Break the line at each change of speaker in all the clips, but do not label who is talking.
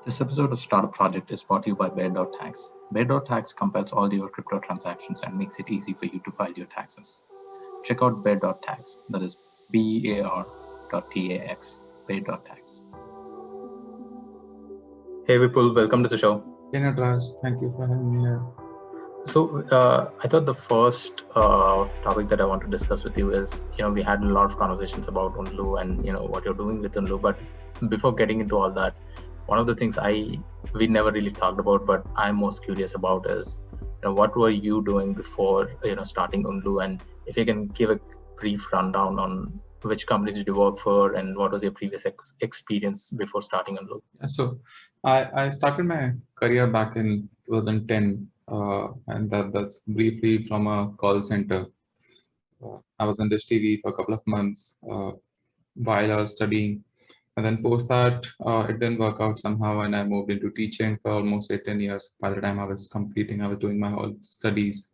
This episode of Startup Project is brought to you by Bear.tax. Bear.tax compiles all your crypto transactions and makes it easy for you to file your taxes. Check out Bear.tax, that is BEAR.tax, Bear.tax. Hey Vipul, welcome to the show.
Hey Natraj, thank you for having me here.
So I thought the first topic that I want to discuss with you is, we had a lot of conversations about Unlu and, what you're doing with Unlu. But before getting into all that, one of the things we never really talked about, but I'm most curious about is, what were you doing before, starting Unlu? And if you can give a brief rundown on which companies did you work for and what was your previous experience before starting Unlu?
Yeah, so I started my career back in 2010, and that's briefly from a call center. I was on Dish TV for a couple of months while I was studying, and then post that it didn't work out somehow, and I moved into teaching for almost 8-10 years. By the time I was completing, I was doing my whole studies.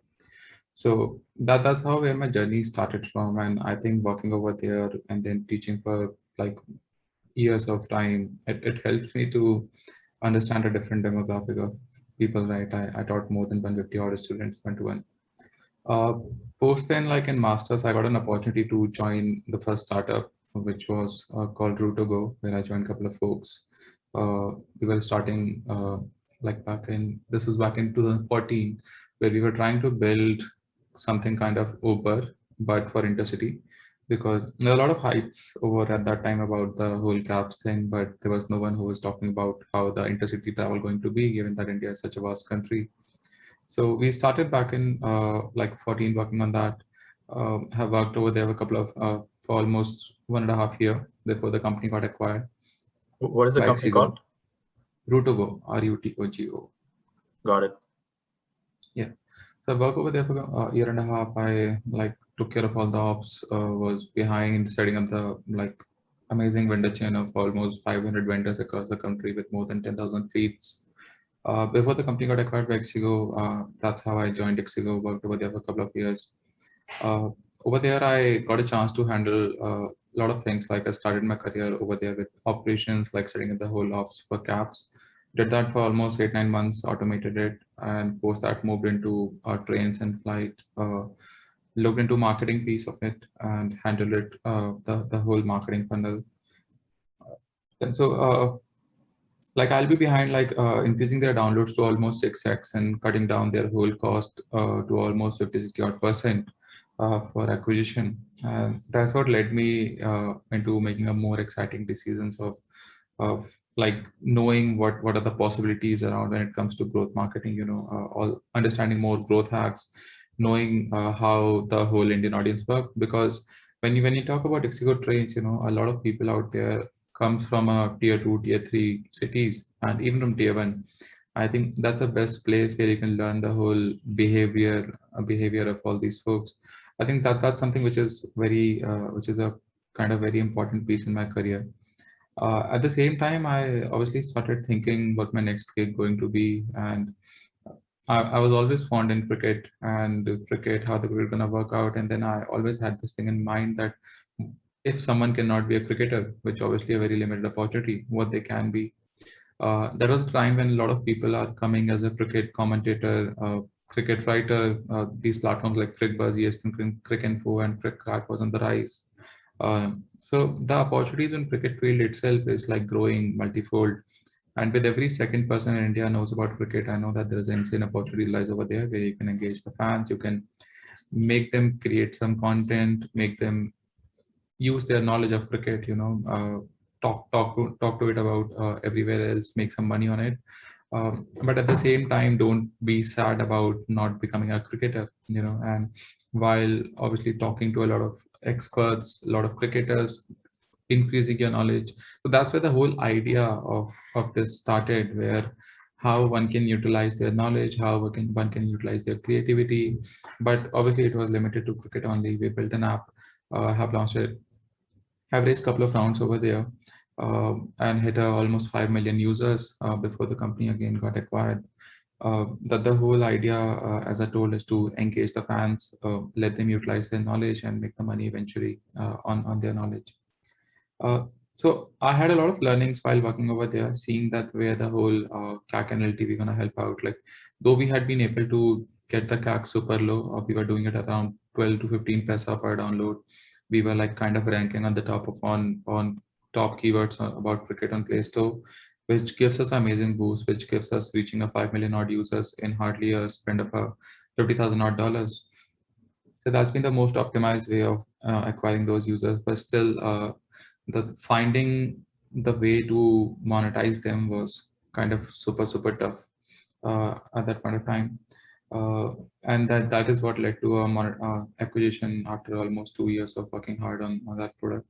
So that's how where my journey started from, and I think working over there and then teaching for like years of time, it helps me to understand a different demographic of people, right? I taught more than 150 odd students one-to-one. Uh, Post then, like in masters, I got an opportunity to join the first startup, which was called Root2Go, where I joined a couple of folks. We were starting this was back in 2014, where we were trying to build something kind of Uber, but for intercity, because there were a lot of hypes over at that time about the whole cabs thing, but there was no one who was talking about how the intercity travel going to be, given that India is such a vast country. So we started back in like 14 working on that. Have worked over there a couple of for almost 1.5 year before the company got acquired
What is the
by
company
Ixigo.
called?
Rutogo, Rutogo.
Got it.
Yeah. So I worked over there for a year and a half. I like took care of all the ops, was behind setting up the like amazing vendor chain of almost 500 vendors across the country with more than 10,000 feeds. Before the company got acquired by Ixigo, that's how I joined Ixigo, worked over there for a couple of years. Uh, Over there, I got a chance to handle a lot of things. Like I started my career over there with operations, like setting up the whole ops for cabs. Did that for almost 8-9 months, automated it, and post that moved into trains and flight. Looked into marketing piece of it and handled it, the whole marketing funnel. And so like I'll be behind like increasing their downloads to almost 6x and cutting down their whole cost to almost 50-60 odd percent for acquisition. And that's what led me into making a more exciting decisions of like knowing what are the possibilities around when it comes to growth marketing, all understanding more growth hacks, knowing how the whole Indian audience work. Because when you talk about Ixigo trains, a lot of people out there comes from a tier 2 tier 3 cities and even from tier 1. I think that's the best place where you can learn the whole behavior of all these folks. I think that's something which is which is a kind of very important piece in my career. At the same time, I obviously started thinking what my next gig going to be, and I was always fond in cricket and cricket, how the cricket gonna work out, and then I always had this thing in mind that if someone cannot be a cricketer, which obviously a very limited opportunity, what they can be. There was a time when a lot of people are coming as a cricket commentator, cricket writer. These platforms like CricBuzz, ESPN, Cricinfo, and CricCrack was on the rise. So the opportunities in cricket field itself is like growing multifold. And with every second person in India knows about cricket, I know that there is insane opportunity lies over there where you can engage the fans, you can make them create some content, make them use their knowledge of cricket, talk to it about everywhere else, make some money on it. But at the same time, don't be sad about not becoming a cricketer, and while obviously talking to a lot of experts, a lot of cricketers, increasing your knowledge. So that's where the whole idea of this started, where how one can utilize their knowledge, how one can utilize their creativity. But obviously it was limited to cricket only. We built an app, have launched it, have raised a couple of rounds over there, and hit almost 5 million users before the company again got acquired. That the whole idea, as I told, is to engage the fans, let them utilize their knowledge and make the money eventually on their knowledge. Uh, So I had a lot of learnings while working over there, seeing that where the whole CAC and LTV gonna help out. Like, though we had been able to get the CAC super low, we were doing it around 12 to 15 paisa per download. We were like kind of ranking on the top of on top keywords about cricket on Play Store, which gives us amazing boost, which gives us reaching a 5 million odd users in hardly a spend of a 50,000 odd dollars. So that's been the most optimized way of acquiring those users, but still the finding the way to monetize them was kind of super tough at that point of time. Uh, and that is what led to a acquisition after almost 2 years of working hard on that product.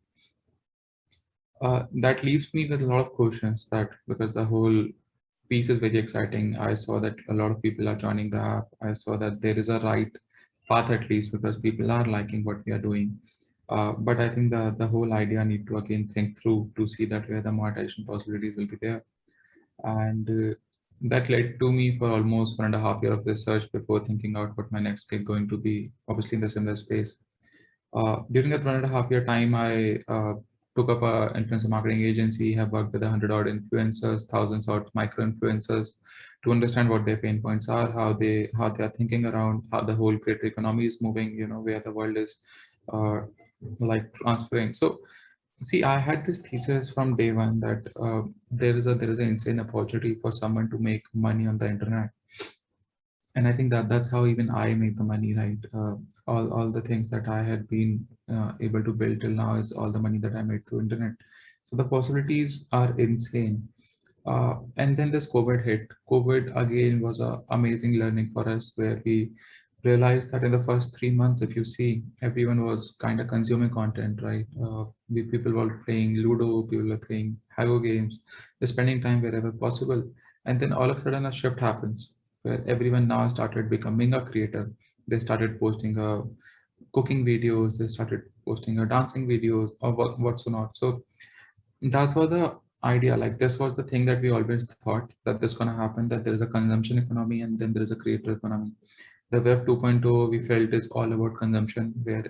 That leaves me with a lot of questions, that because the whole piece is very exciting. I saw that a lot of people are joining the app. I saw that there is a right path, at least because people are liking what we are doing. But I think the whole idea need to again think through to see that where the monetization possibilities will be there. And that led to me for almost 1.5 years of research before thinking out what my next gig going to be, obviously in the similar space. During that 1.5 year time, I took up a influencer marketing agency, have worked with 100 odd influencers, thousands odd micro influencers to understand what their pain points are, how they are thinking around how the whole creator economy is moving, where the world is uh, like transferring. So see, I had this thesis from day one that there is an insane opportunity for someone to make money on the internet, and I think that's how even I make the money, right? All the things that I had been able to build till now is all the money that I made through internet. So the possibilities are insane. And then this COVID hit. COVID again was a amazing learning for us, where we realized that in the first 3 months, if you see, everyone was kind of consuming content, right? People were playing Ludo, people were playing Hago games, they're spending time wherever possible. And then all of a sudden a shift happens where everyone now started becoming a creator. They started posting cooking videos, they started posting dancing videos or what's not. So that's what the idea, like this was the thing that we always thought that this gonna happen, that there is a consumption economy and then there is a creator economy. The web 2.0 we felt is all about consumption, where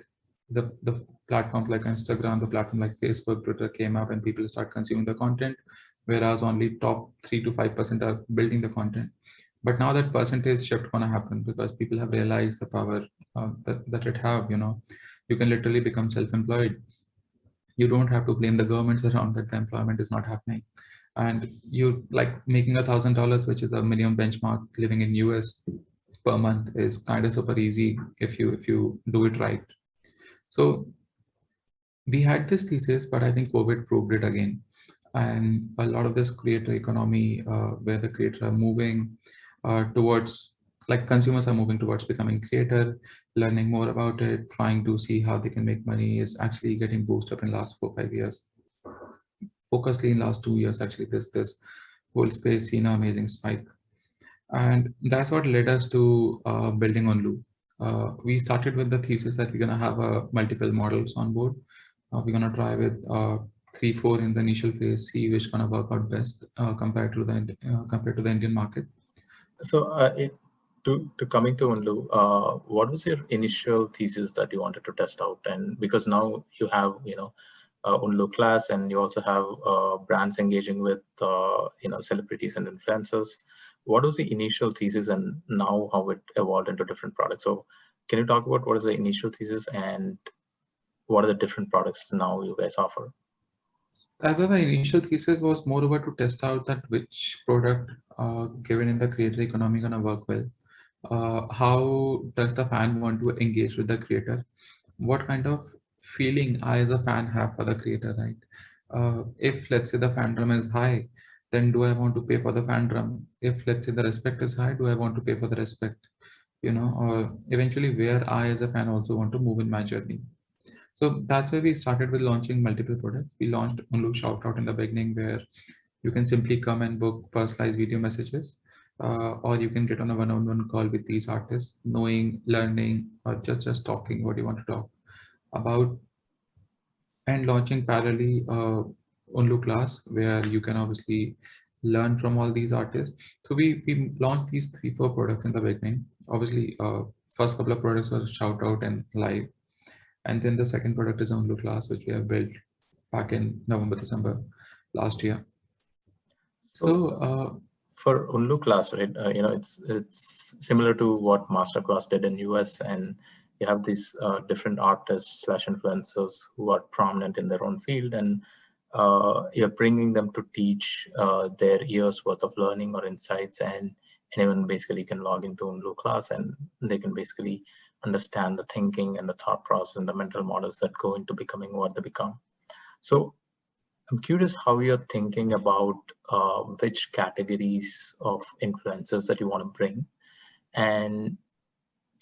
the platforms like Instagram, the platform like Facebook, Twitter came up and people start consuming the content, whereas only top 3 to 5% are building the content. But now that percentage shift gonna happen because people have realized the power that it have. You can literally become self-employed. You don't have to blame the governments around that the employment is not happening, and you like making $1,000, which is a minimum benchmark living in US per month, is kind of super easy if you do it right. So we had this thesis, but I think COVID proved it again. And a lot of this creator economy, where the creators are moving towards, like consumers are moving towards becoming creator, learning more about it, trying to see how they can make money, is actually getting boosted up in last 4 5 years. Focusedly in last 2 years, actually, this whole space seen an amazing spike. And that's what led us to building on Loop. We started with the thesis that we're going to have multiple models on board. We're going to try with 3 4 in the initial phase, see which going to work out best compared to the Indian market.
So, to coming to Unlu, what was your initial thesis that you wanted to test out? And because now you have, Unlu class, and you also have brands engaging with, celebrities and influencers. What was the initial thesis, and now how it evolved into different products? So, can you talk about what is the initial thesis and what are the different products now you guys offer?
As of the initial thesis was more over to test out that which product, given in the creator economy, gonna work well. How does the fan want to engage with the creator? What kind of feeling I as a fan have for the creator, right? If let's say the fandom is high, then do I want to pay for the fandom? If let's say the respect is high, do I want to pay for the respect? Or eventually where I as a fan also want to move in my journey. So that's why we started with launching multiple products. We launched Unlu Shoutout in the beginning, where you can simply come and book personalized video messages, or you can get on a one-on-one call with these artists, knowing, learning, or just talking what you want to talk about, and launching parallelly Unlu class, where you can obviously learn from all these artists. So we launched these 3 4 products in the beginning. Obviously, first couple of products were Shoutout and Live, and then the second product is Unlu class, which we have built back in November, December last year.
So for Unlu class, right? It's similar to what Masterclass did in US, and you have these different artists slash influencers who are prominent in their own field, and you're bringing them to teach their years worth of learning or insights, and anyone basically can log into Unlu class and they can basically understand the thinking and the thought process and the mental models that go into becoming what they become. So I'm curious how you're thinking about which categories of influencers that you want to bring, and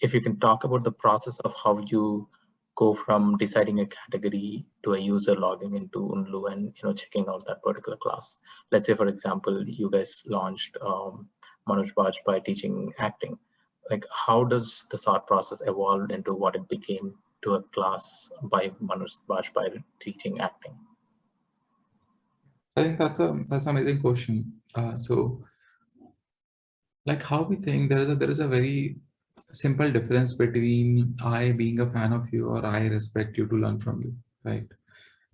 if you can talk about the process of how you go from deciding a category to a user logging into Unlu and checking out that particular class. Let's say, for example, you guys launched Manoj Bajpai teaching acting. Like, how does the thought process evolve into what it became to a class by Manoj Bajpai teaching acting?
I think that's an amazing question. So, like how we think, there is a very simple difference between I being a fan of you or I respect you to learn from you, right?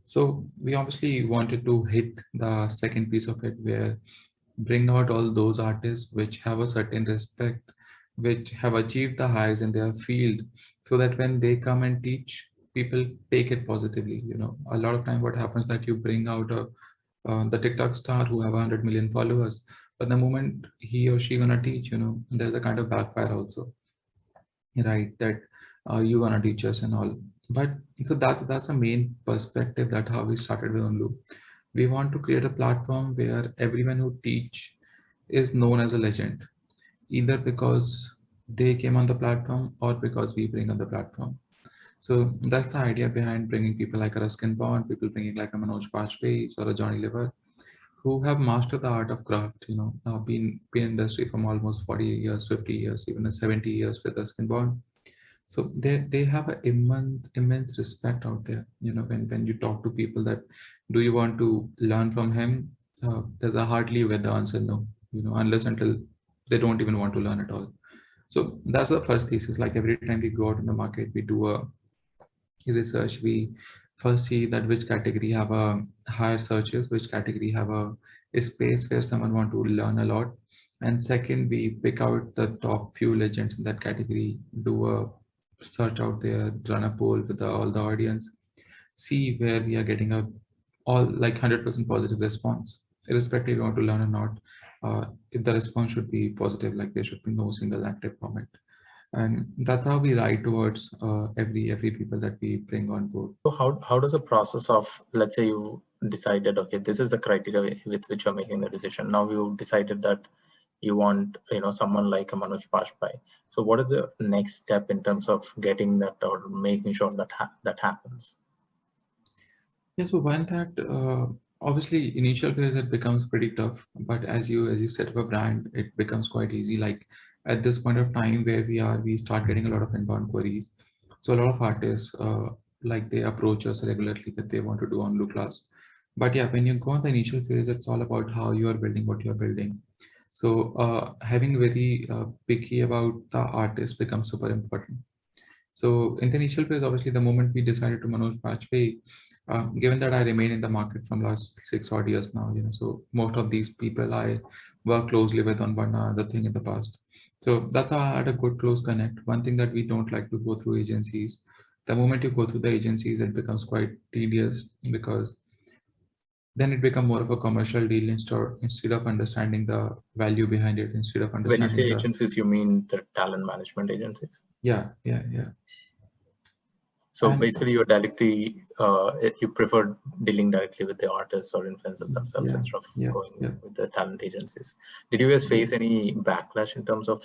So we obviously wanted to hit the second piece of it, where bring out all those artists which have a certain respect, which have achieved the highs in their field, so that when they come and teach, people take it positively. A lot of time what happens that you bring out the TikTok star who have 100 million followers, but the moment he or she gonna teach, there's a kind of backfire also, right? That you gonna teach us and all. But so that's a main perspective, that how we started with Unlu. We want to create a platform where everyone who teach is known as a legend, either because they came on the platform or because we bring on the platform. So that's the idea behind bringing people like a Ruskin Bond, people bringing like a Manoj Bajpayee or a Johnny Liver, who have mastered the art of craft, been in industry from almost 40 years, 50 years, even 70 years with Ruskin Bond. So they have an immense respect out there. When you talk to people that, do you want to learn from him? There's a hardly where the answer no, unless until they don't even want to learn at all. So that's the first thesis. Like every time we go out in the market, we do a research. We first see that which category have a higher searches, which category have a space where someone want to learn a lot. And second, we pick out the top few legends in that category, do a search out there, run a poll with all the audience, see where we are getting a all like 100% positive response, irrespective if you want to learn or not. If the response should be positive, like there should be no single active comment, and that's how we ride towards every people that we bring on board.
So how does the process of, let's say you decided, okay, this is the criteria with which you're making the decision. Now you decided that you want someone like a Manoj Bajpai. So what is the next step in terms of getting that or making sure that that happens?
Yeah, so when that obviously initial phase it becomes pretty tough, but as you set up a brand, it becomes quite easy. Like at this point of time where we are, we start getting a lot of inbound queries. So a lot of artists like they approach us regularly that they want to do Unlu class. But yeah, when you go on the initial phase, it's all about how you are building what you are building. So having very picky about the artist becomes super important. So in the initial phase, obviously, the moment we decided to Manoj Bajpayee, given that I remain in the market from last 6 odd years now, so most of these people I work closely with on one other thing in the past. So that's how I had a good close connect. One thing that we don't like to go through agencies. The moment you go through the agencies, it becomes quite tedious because then it becomes more of a commercial deal instead of understanding the value behind it, instead of
When you
understanding
say
the
agencies, you mean the talent management agencies?
yeah.
So
And
basically, you prefer dealing directly with the artists or influencers themselves instead of going with the talent agencies. Did you guys face any backlash in terms of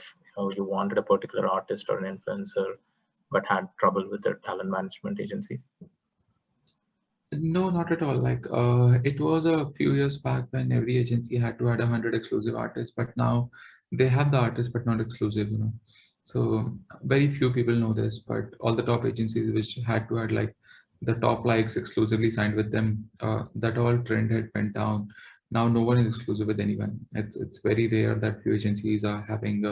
you wanted a particular artist or an influencer, but had trouble with the talent management agencies?
No, not at all. Like it was a few years back when every agency had to add 100 exclusive artists, but now they have the artists but not exclusive. So very few people know this, but all the top agencies which had to add like the top likes exclusively signed with them, that all trend had went down. Now no one is exclusive with anyone. It's very rare that few agencies are having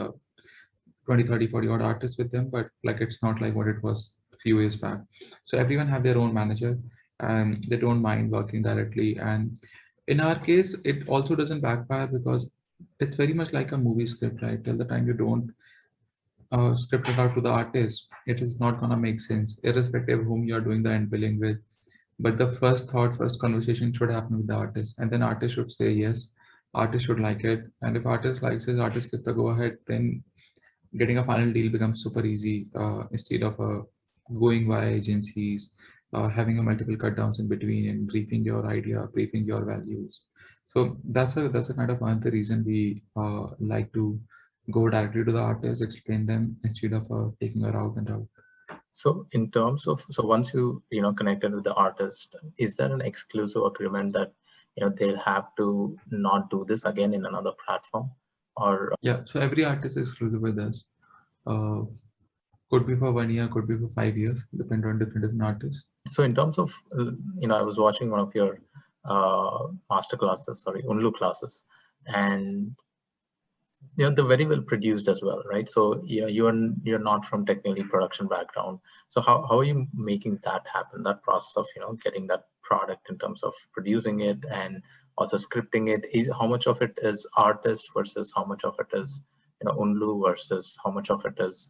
20, 30, 40 odd artists with them, but like it's not like what it was a few years back. So everyone have their own manager. and they don't mind working directly. And in our case, it also doesn't backfire because it's very much like a movie script, right? Till the time you don't script it out to the artist, it is not gonna make sense, irrespective of whom you're doing the end billing with. But the first thought, first conversation should happen with the artist, and then artist should say yes. Artist should like it, and if artist likes it, artist gets the go ahead. Then getting a final deal becomes super easy instead of going via agencies, having a multiple cut downs in between, and briefing your idea, briefing your values. So that's a kind of another reason we like to go directly to the artist, explain them instead of taking a route and route.
So in terms of, so once you know connected with the artist, is there an exclusive agreement that they'll have to not do this again in another platform, or
Yeah, so every artist is exclusive with us. Uh, could be for 1 year, could be for 5 years, depend on different artists.
so in terms of I was watching one of your master classes, sorry, Unlu classes, and they're very well produced as well, right? So you're not from technically production background, so how are you making that happen, that process of getting that product in terms of producing it and also scripting it? Is how much of it is artist versus how much of it is Unlu versus how much of it is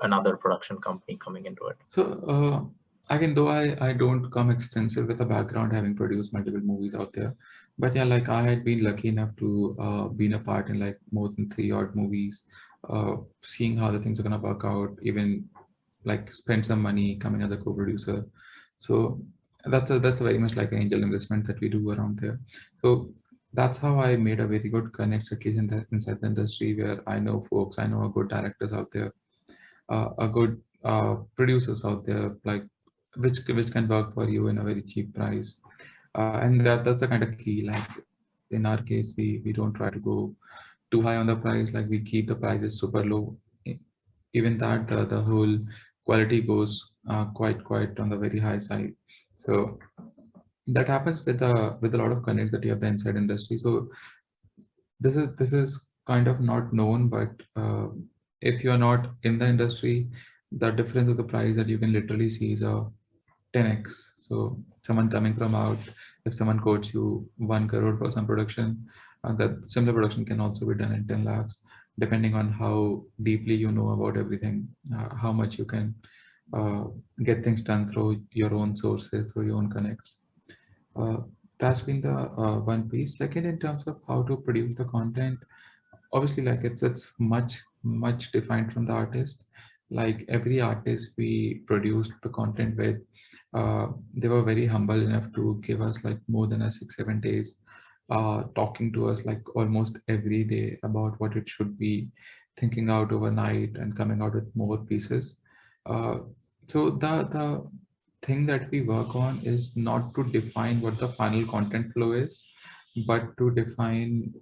another production company coming into it?
So again, though I don't come extensive with a background having produced multiple movies out there, but yeah, like I had been lucky enough to been a part in like more than 3 odd movies, seeing how the things are gonna work out, even like spend some money coming as a co-producer. So that's very much like an angel investment that we do around there. So that's how I made a very good connect, at least in the inside the industry, where I know folks, I know a good directors out there, a good producers out there, like which can work for you in a very cheap price. And that's a kind of key. Like in our case, we don't try to go too high on the price. Like we keep the prices super low. Even that the whole quality goes quite on the very high side. So that happens with a lot of connects that you have the inside industry. So this is kind of not known, but if you're not in the industry, the difference of the price that you can literally see is a 10x. So someone coming from out, if someone quotes you 1 crore for some production, that similar production can also be done in 10 lakhs, depending on how deeply you know about everything, how much you can uh, get things done through your own sources, through your own connects. Uh, that's been the one piece. Second, in terms of how to produce the content, obviously, like it's much defined from the artist. Like every artist we produced the content with, they were very humble enough to give us like more than a 6 7 days, talking to us like almost every day about what it should be, thinking out overnight and coming out with more pieces. uh, so the thing that we work on is not to define what the final content flow is, but to define,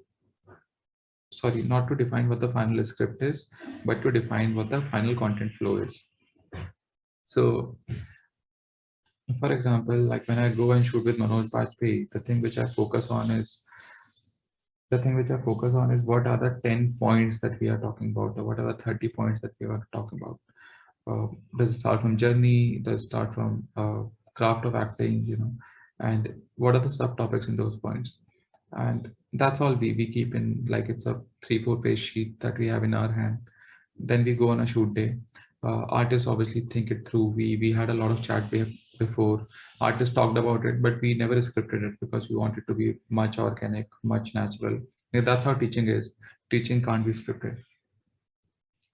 sorry, not to define what the final script is, but to define what the final content flow is. So, for example, like when I go and shoot with Manoj Bajpayee, the thing which I focus on is what are the 10 points that we are talking about, or what are the 30 points that we are talking about. Does it start from journey? Does it start from craft of acting? And what are the subtopics in those points? And that's all we keep in, like it's a 3 4 page sheet that we have in our hand. Then we go on a shoot day. Artists obviously think it through. We had a lot of chat before. Artists talked about it, but we never scripted it because we want it to be much organic, much natural. Yeah, that's how teaching is. Teaching can't be scripted.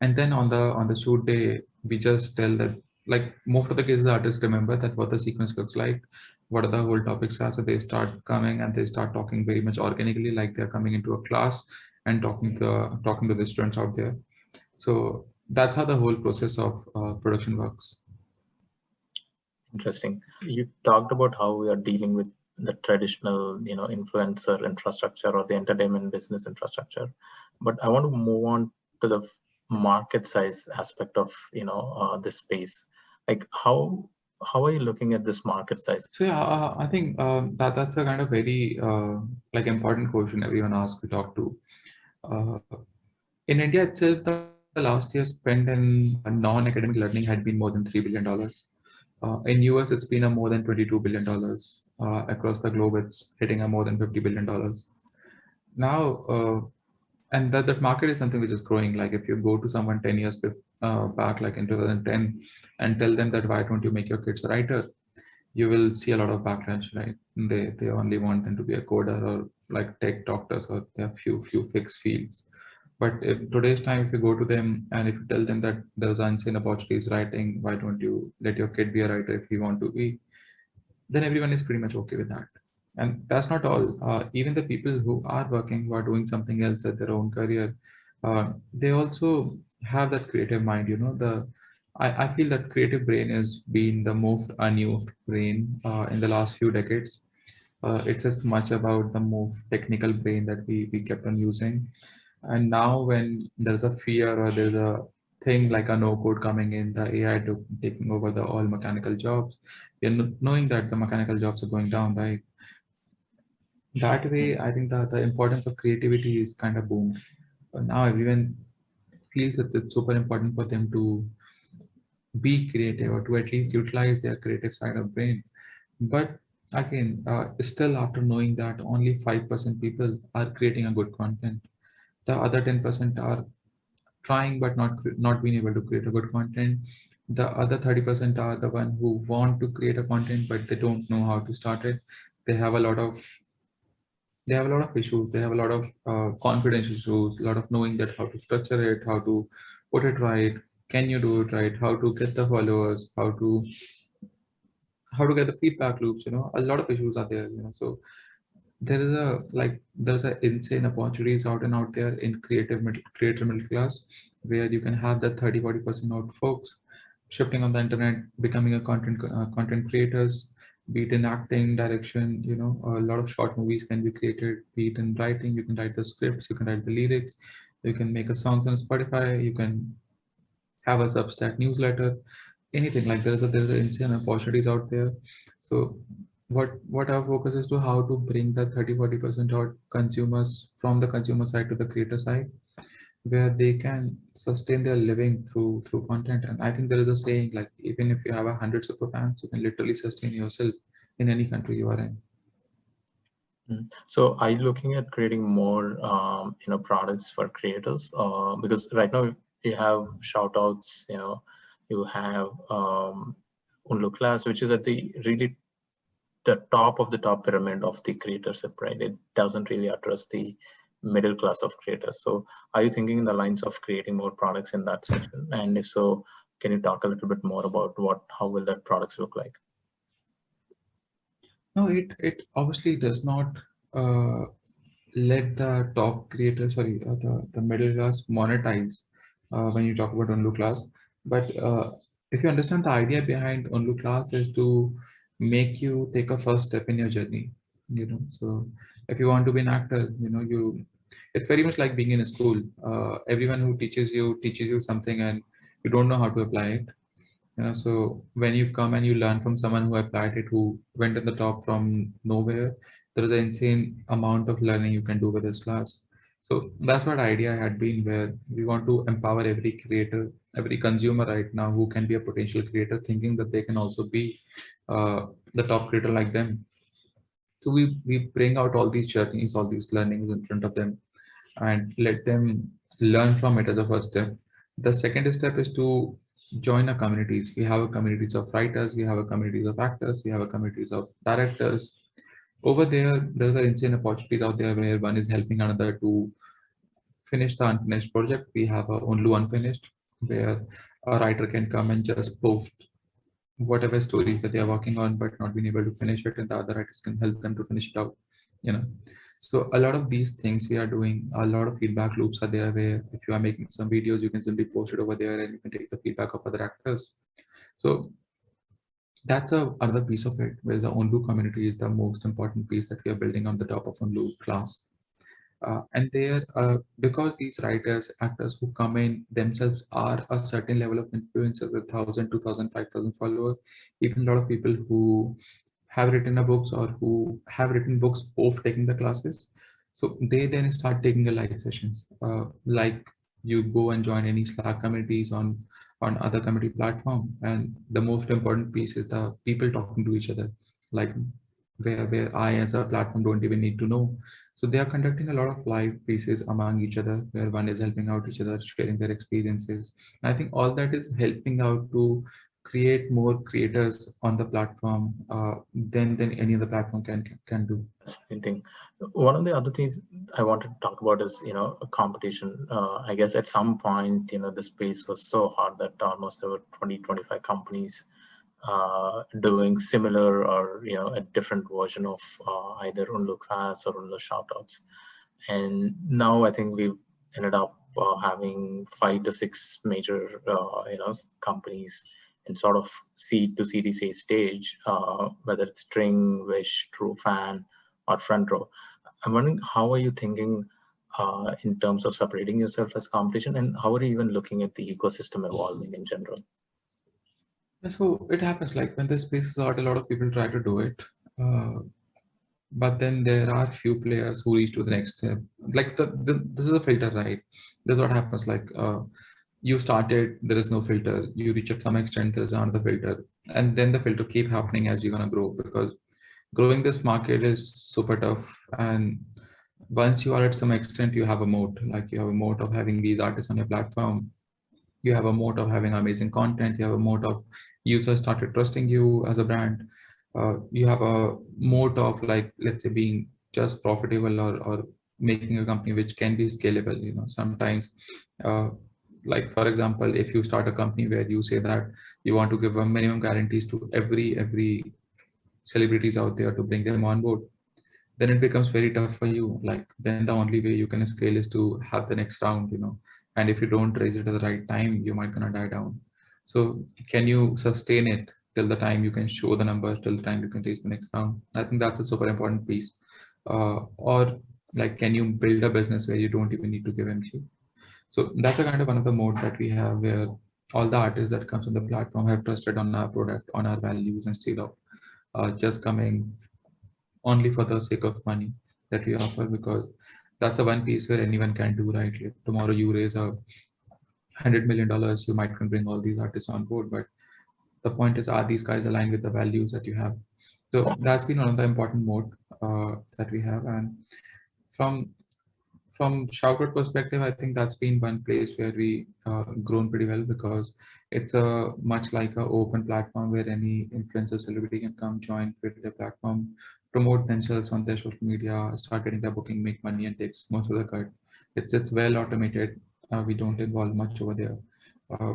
And then on the shoot day, we just tell that, like most of the cases, the artists remember that what the sequence looks like, what are the whole topics are. So they start coming and they start talking very much organically, like they're coming into a class and talking to the students out there. So that's how the whole process of production works.
Interesting. You talked about how we are dealing with the traditional, influencer infrastructure or the entertainment business infrastructure, but I want to move on to the market size aspect of, this space. Like how are you looking at this market size?
So yeah, I think that's a kind of very like important question everyone asks we talk to. Uh, in India itself, the last year spent in non-academic learning had been more than $3 billion. In US, it's been a more than $22 billion. Across the globe, it's hitting a more than $50 billion. Now, and that market is something which is growing. Like if you go to someone 10 years back, like in 2010, and tell them that why don't you make your kids a writer, you will see a lot of backlash, right? They only want them to be a coder or like tech doctors, or they have few fixed fields. But if today's time, if you go to them and if you tell them that there's insane opportunities writing, why don't you let your kid be a writer if he want to be? Then everyone is pretty much okay with that. And that's not all. Even the people who are working, who are doing something else at their own career, they also have that creative mind. You know, I feel that creative brain has been the most unused brain in the last few decades. It's just much about the most technical brain that we kept on using. And now when there's a fear or there's a thing like a no code coming in, the AI taking over the all mechanical jobs, we're knowing that the mechanical jobs are going down, right? That way, I think the importance of creativity is kind of boomed. But now everyone feels that it's super important for them to be creative or to at least utilize their creative side of brain. But again, still after knowing that only 5% people are creating a good content, the other 10% are trying but not being able to create a good content. The other 30% are the one who want to create a content but they don't know how to start it. They have a lot of issues. They have a lot of confidence issues, a lot of knowing that how to structure it, how to put it right, can you do it right, how to get the followers, how to get the feedback loops. You know, a lot of issues are there. You know, so there's a insane opportunities out and out there in creative middle class, where you can have that 30-40% out folks shifting on the internet, becoming a content creators, be it in acting, direction. You know, a lot of short movies can be created, be it in writing. You can write the scripts, you can write the lyrics, you can make a songs on Spotify, you can have a Substack newsletter, anything. Like there's a insane opportunities out there. So what our focus is to how to bring that 30-40% out consumers from the consumer side to the creator side, where they can sustain their living through content. And I think there is a saying like, even if you have 100 super fans, you can literally sustain yourself in any country you are in.
So are you looking at creating more products for creators? Because right now you have shout outs, you have Unlu Class, which is at the really the top of the top pyramid of the creatorship, right? It doesn't really address the middle class of creators. So are you thinking in the lines of creating more products in that section? And if so, can you talk a little bit more about how will that products look like?
No, it obviously does not let the top creators, sorry, the middle class monetize when you talk about Unlu Class. But if you understand the idea behind Unlu Class is to make you take a first step in your journey. You know, so if you want to be an actor, you know, it's very much like being in a school. Everyone who teaches you something, and you don't know how to apply it. You know, so when you come and you learn from someone who applied it, who went in the top from nowhere, there is an insane amount of learning you can do with this class. So that's what idea had been, where we want to empower every creator, every consumer right now who can be a potential creator, thinking that they can also be the top creator like them. So we bring out all these journeys, all these learnings in front of them, and let them learn from it as a first step. The second step is to join our communities. We have a communities of writers, we have a communities of actors, we have a communities of directors. Over there, there's an insane opportunities out there where one is helping another to finish the unfinished project. We have a only unfinished, where a writer can come and just post whatever stories that they are working on but not being able to finish it, and the other writers can help them to finish it out. You know, so a lot of these things we are doing. A lot of feedback loops are there, where if you are making some videos, you can simply post it over there and you can take the feedback of other actors. So that's another piece of it, where the Onlu community is the most important piece that we are building on the top of Onlu Class. And there, because these writers, actors who come in themselves are a certain level of influencer with 1,000, 2,000, 5,000 followers, even a lot of people who have written a books or who have written books of taking the classes. So they then start taking the live sessions. Like you go and join any Slack communities on on other community platform. And the most important piece is the people talking to each other, like where I as a platform don't even need to know. So they are conducting a lot of live pieces among each other, where one is helping out each other, sharing their experiences. And I think all that is helping out to create more creators on the platform than any other platform can do.
Fascinating. One of the other things I wanted to talk about is, a competition. I guess at some point, the space was so hard that almost there were 20, 25 companies doing similar or, a different version of either Unlu class or Unlu shoutouts. And now I think we've ended up having 5 to 6 major, companies in sort of seed to Series A stage, whether it's String, Wish, TrueFan, or Front Row. I'm wondering, how are you thinking in terms of separating yourself as competition, and how are you even looking at the ecosystem evolving in general?
Yeah, so it happens like when the space is out, a lot of people try to do it. Uh, but then there are few players who reach to the next step. Like this is a filter, right? This is what happens. Like you started, there is no filter. You reach at some extent, there is another filter, and then the filter keep happening as you're gonna grow, because growing this market is super tough. And once you are at some extent, you have a moat. Like you have a moat of having these artists on your platform. You have a moat of having amazing content. You have a moat of users started trusting you as a brand. You have a moat of, like, let's say, being just profitable, or making a company which can be scalable. Sometimes like for example, if you start a company where you say that you want to give a minimum guarantees to every celebrities out there to bring them on board, then it becomes very tough for you. Like then the only way you can scale is to have the next round. And if you don't raise it at the right time, you might gonna die down. So can you sustain it till the time you can show the numbers, till the time you can raise the next round? I think that's a super important piece. Or like, can you build a business where you don't even need to give MC? So that's a kind of another mode that we have, where all the artists that comes on the platform have trusted on our product, on our values, instead of just coming only for the sake of money that we offer. Because that's the one piece where anyone can do, right? Like tomorrow you raise $100 million, you might can bring all these artists on board, but the point is, are these guys aligned with the values that you have? So that's been one of the important mode that we have. And from Shoutout perspective, I think that's been one place where we grown pretty well, because it's a much like a open platform where any influencer celebrity can come join, create their platform, promote themselves on their social media, start getting their booking, make money, and takes most of the cut. It's well automated. We don't involve much over there. Uh,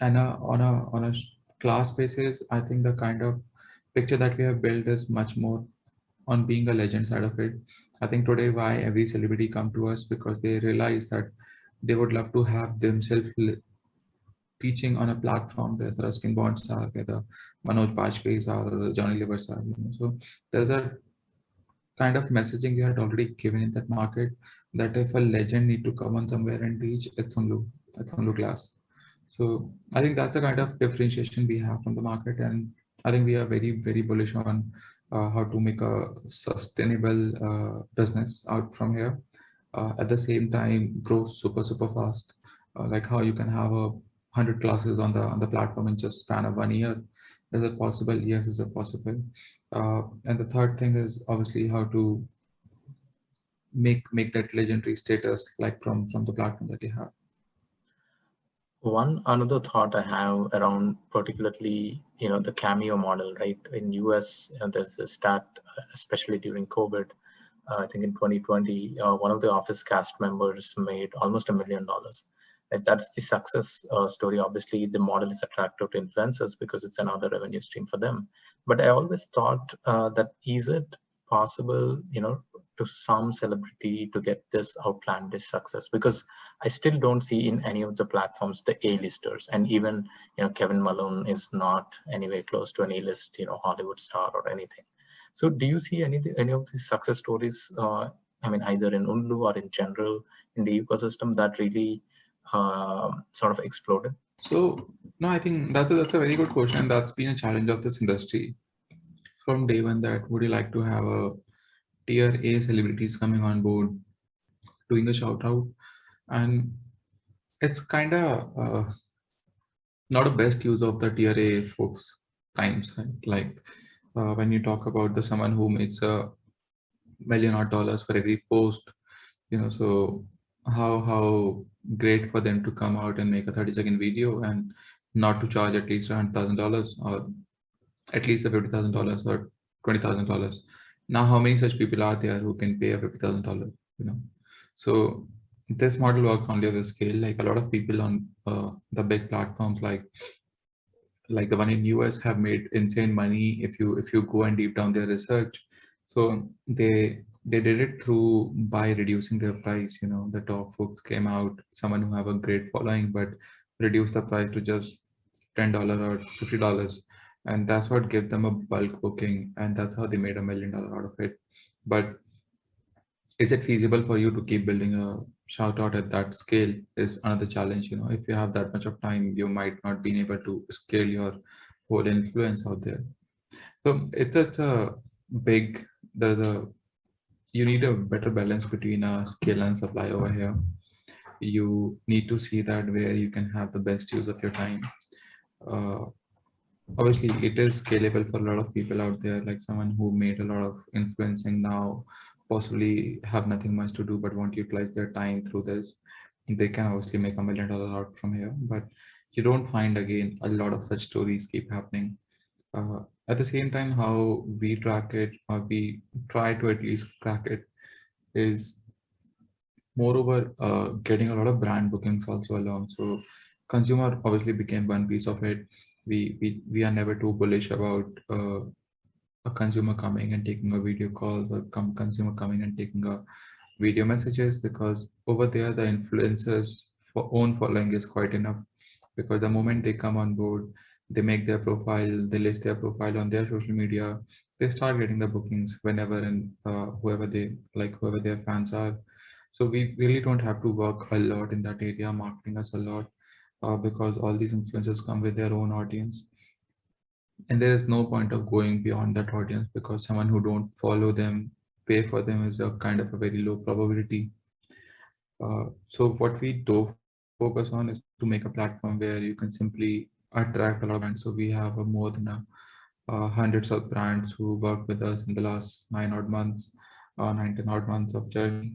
and class basis, I think the kind of picture that we have built is much more on being a legend side of it. I think today why every celebrity come to us, because they realize that they would love to have themselves teaching on a platform where the Ruskin Bonds are, where the Manoj Bajpayees are, or the Johnny Livers are. So there's a kind of messaging you had already given in that market, that if a legend need to come on somewhere and teach, it's on class. So I think that's the kind of differentiation we have from the market, and I think we are very bullish on how to make a sustainable business out from here. At the same time, grow super fast. Like how you can have 100 classes on the platform in just span of 1 year. Is it possible? Yes, is it possible? And the third thing is obviously how to make that legendary status, like from the platform that you have.
One another thought I have around particularly, the Cameo model, right? In US, there's a stat, especially during COVID, I think in 2020, one of the office cast members made almost $1 million. Like that's the success story. Obviously, the model is attractive to influencers because it's another revenue stream for them. But I always thought that, is it possible, to some celebrity to get this outlandish success? Because I still don't see in any of the platforms the A-listers, and even Kevin Malone is not anywhere close to an A-list Hollywood star or anything. So do you see any of these success stories? I mean, either in Unlu or in general in the ecosystem that really sort of exploded?
So no, I think that's a very good question. That's been a challenge of this industry from day one. That would you like to have a tier A celebrities coming on board, doing a shout out, and it's kind of not a best use of the tier A folks times, right? Like when you talk about the someone who makes $1 million odd dollars for every post, so how great for them to come out and make a 30-second video and not to charge at least $100,000 or at least a $50,000 or $20,000. Now, how many such people are there who can pay a $50,000? So this model works only on the scale. Like a lot of people on the big platforms, like the one in US, have made insane money if you go and deep down their research. So they did it through by reducing their price. The top folks came out, someone who have a great following, but reduce the price to just $10 or $50, and that's what gave them a bulk booking, and that's how they made $1 million out of it. But is it feasible for you to keep building a shout out at that scale is another challenge. If you have that much of time, you might not be able to scale your whole influence out there. So it's a big, there's a, you need a better balance between a scale and supply over here. You need to see that where you can have the best use of your time. uh, Obviously it is scalable for a lot of people out there, like someone who made a lot of influencing now, possibly have nothing much to do but want to utilize their time through this. They can obviously make $1 million out from here, but you don't find again a lot of such stories keep happening. At the same time, how we track it, or we try to at least track it, is moreover getting a lot of brand bookings also along. So consumer obviously became one piece of it. We are never too bullish about a consumer coming and taking a video calls, or consumer coming and taking a video messages, because over there the influencers for own following is quite enough. Because the moment they come on board, they make their profile, they list their profile on their social media, they start getting the bookings whenever, and whoever they like, whoever their fans are. So we really don't have to work a lot in that area, marketing us a lot, because all these influencers come with their own audience, and there is no point of going beyond that audience, because someone who don't follow them, pay for them, is a kind of a very low probability. So what we do focus on is to make a platform where you can simply attract a lot of brands. So we have more than hundreds of brands who worked with us in the last 9 odd months, 19 odd months of journey,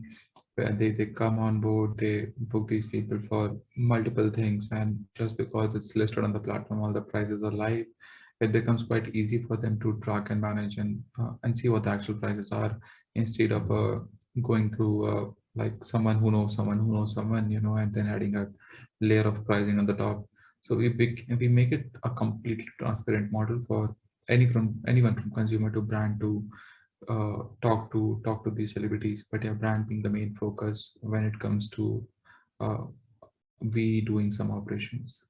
where they come on board, they book these people for multiple things, and just because it's listed on the platform, all the prices are live, it becomes quite easy for them to track and manage and see what the actual prices are, instead of going through like someone who knows someone who knows someone, and then adding a layer of pricing on the top. So we make it a completely transparent model for anyone from consumer to brand to talk to these celebrities. But yeah, brand being the main focus when it comes to uh, we doing some operations.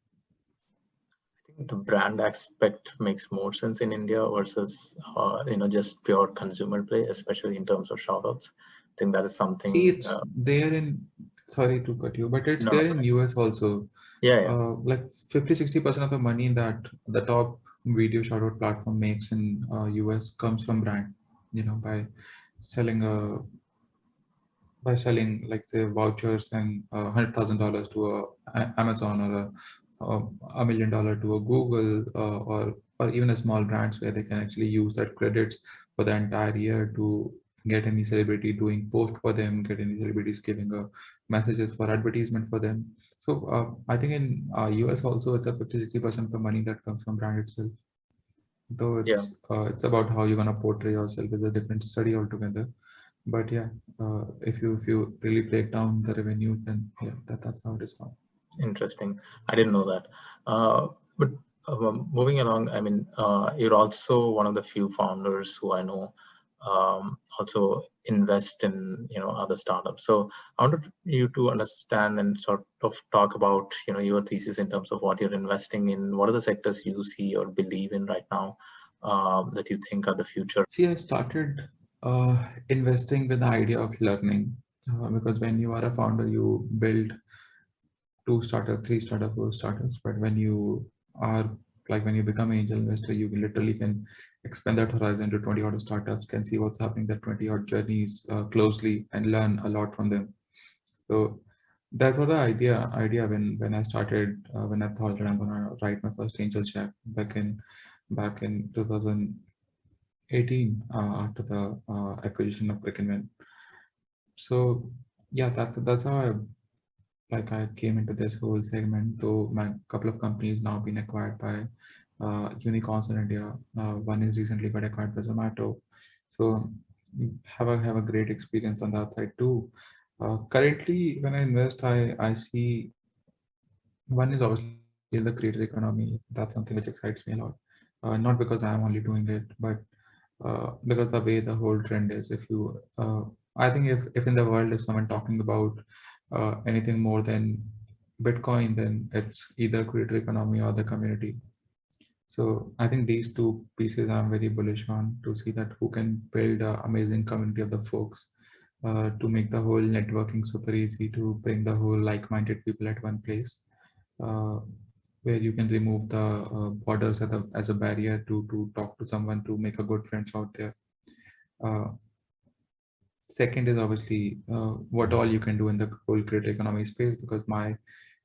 I think the brand aspect makes more sense in India versus just pure consumer play, especially in terms of shoutouts. I think that is
See,
something.
it's there in, sorry to cut you, but it's
No, no,
there in US also.
yeah, yeah,
Like 50-60% of the money that the top video shoutout platform makes in US comes from brand, by selling selling, like, say, vouchers and $100,000 to Amazon, or $1 million to a Google, or even a small brands where they can actually use that credits for the entire year to get any celebrity doing post for them, get any celebrities giving messages for advertisement for them. So I think in US also it's a 50-60% of the money that comes from brand itself. Though
yeah.
it's about how you're gonna portray yourself is a different study altogether. But yeah, if you really break down the revenues, then yeah, that's how it is found.
Interesting. I didn't know that. But moving along, I mean, you're also one of the few founders who I know also invest in other startups. So I wanted you to understand and sort of talk about your thesis in terms of what you're investing in. What are the sectors you see or believe in right now that you think are the future?
See, I started investing with the idea of learning, because when you are a founder, you build two startup, three startup, four startups. But when you are, like, when you become an angel investor, you literally can expand that horizon to 20 odd startups, can see what's happening, that 20 odd journeys closely, and learn a lot from them. So That's what the idea when I started when I thought that I'm gonna write my first angel check back in 2018 after the acquisition of Brick. So yeah, that's how I came into this whole segment. Though my couple of companies now been acquired by unicorns in India. One is recently got acquired by Zomato. So have a great experience on that side too. Currently, when I invest, I see one is obviously the creator economy. That's something which excites me a lot. Not because I'm only doing it, but because the way the whole trend is. I think if in the world if someone talking about anything more than Bitcoin, then it's either creator economy or the community. So I think these two pieces I'm very bullish on to see that who can build an amazing community of the folks to make the whole networking super easy to bring the whole like-minded people at one place. Uh, where you can remove the borders as a barrier to talk to someone to make a good friends out there. Uh, Second is obviously what all you can do in the whole creator economy space, because my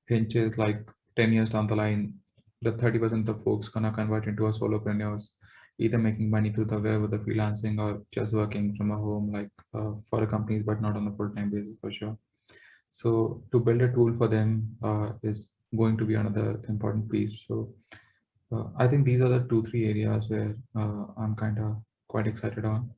hinge is like 10 years down the line, the 30% of the folks gonna convert into a solopreneurs, either making money through the web with the freelancing or just working from a home, like for a companies, but not on a full-time basis for sure. So to build a tool for them is going to be another important piece. So I think these are the two, three areas where I'm kind of quite excited on.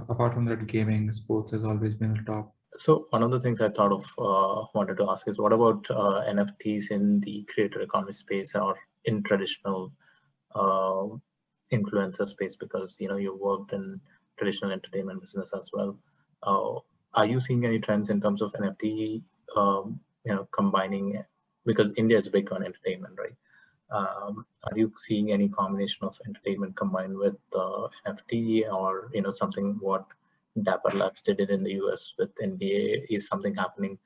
Apart from that, gaming, sports has always been the top.
So one of the things I thought of wanted to ask is, what about NFTs in the creator economy space or in traditional uh, influencer space? Because you worked in traditional entertainment business as well. Are you seeing any trends in terms of NFT? Combining, because India is big on entertainment, right? Are you seeing any combination of entertainment combined with NFT, or something what Dapper Labs did it in the US with NBA? Is something happening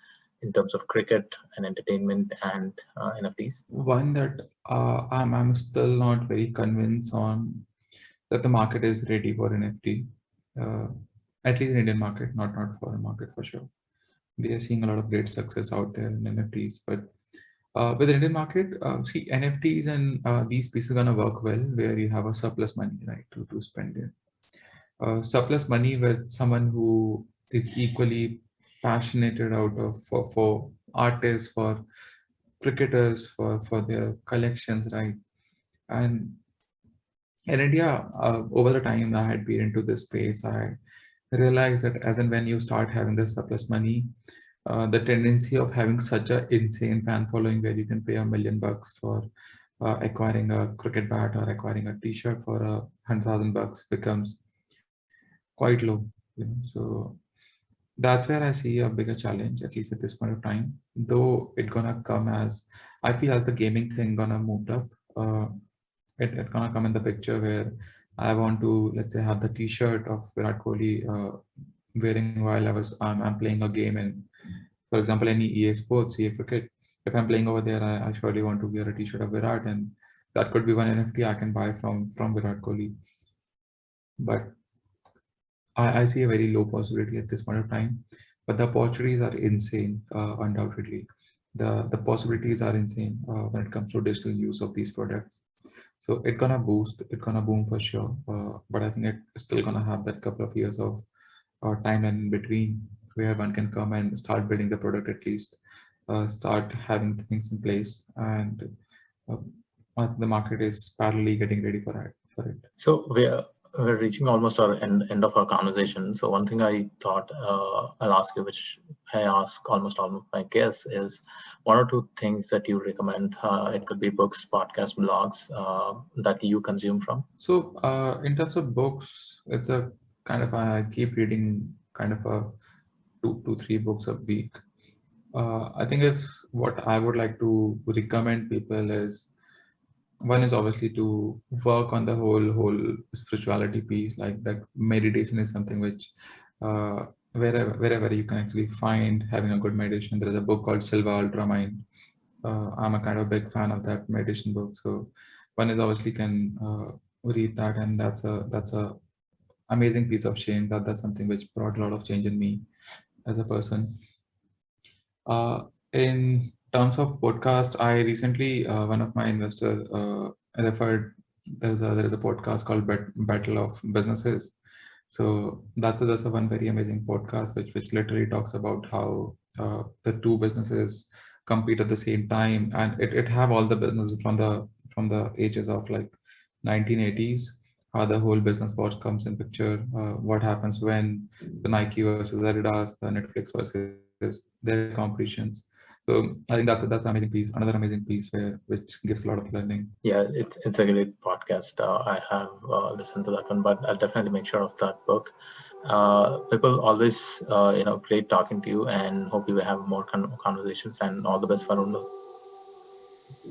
in terms of cricket and entertainment and NFTs?
One that I'm still not very convinced on that the market is ready for NFT, uh, at least in Indian market, not foreign market for sure. We are seeing a lot of great success out there in NFTs, but with the Indian market, see NFTs and these pieces are gonna work well where you have a surplus money, right, to spend it. Surplus money with someone who is equally passionate out of for artists, for cricketers, for their collections, right? And in India, over the time I had been into this space, I realized that as and when you start having the surplus money, the tendency of having such a insane fan following where you can pay $1 million for acquiring a cricket bat or acquiring a T-shirt for $100,000 becomes quite low. So that's where I see a bigger challenge, at least at this point of time. Though it gonna come as I feel as the gaming thing gonna moved up. Uh, it gonna come in the picture where I want to, let's say, have the T-shirt of Virat Kohli wearing while I'm playing a game in, for example, any EA Sports, EA Cricket. If I'm playing over there, I surely want to wear a T-shirt of Virat, and that could be one NFT I can buy from Virat Kohli. But I see a very low possibility at this point of time, but the opportunities are insane, undoubtedly. The possibilities are insane when it comes to digital use of these products. So it's gonna boost, it's gonna boom for sure. But I think it's still gonna have that couple of years of time in between where one can come and start building the product at least, start having things in place, and uh, the market is parallelly getting ready for it.
So we're reaching almost our end of our conversation. So one thing I thought I'll ask you, which I ask almost all of my guests, is one or two things that you recommend. It could be books, podcasts, blogs that you consume from.
So in terms of books, it's a kind of I keep reading kind of a two, 3 books a week. I think if what I would like to recommend people is one is obviously to work on the whole spirituality piece, like that meditation is something which wherever you can actually find having a good meditation. There is a book called Silva Ultramind. I'm a kind of big fan of that meditation book. So one is obviously can read that, and that's a amazing piece of change. That's something which brought a lot of change in me as a person. In terms of podcast, I recently one of my investors referred there is a podcast called Battle of Businesses. So that's a one very amazing podcast which literally talks about how the two businesses compete at the same time, and it have all the businesses from the ages of like 1980s, how the whole business watch comes in picture, what happens when the Nike versus Adidas, the Netflix versus their competitions. So I think that's an amazing piece, another amazing piece which gives a lot of learning.
Yeah, it's a great podcast. I have listened to that one, but I'll definitely make sure of that book. People always, great talking to you, and hope you will have more conversations. And all the best for Unlu.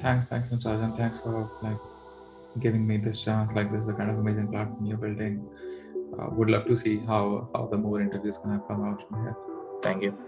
Thanks, Nutaj, and thanks for like giving me this chance. Like this is the kind of amazing platform you're building. Would love to see how the more interviews gonna come out from here.
Thank you.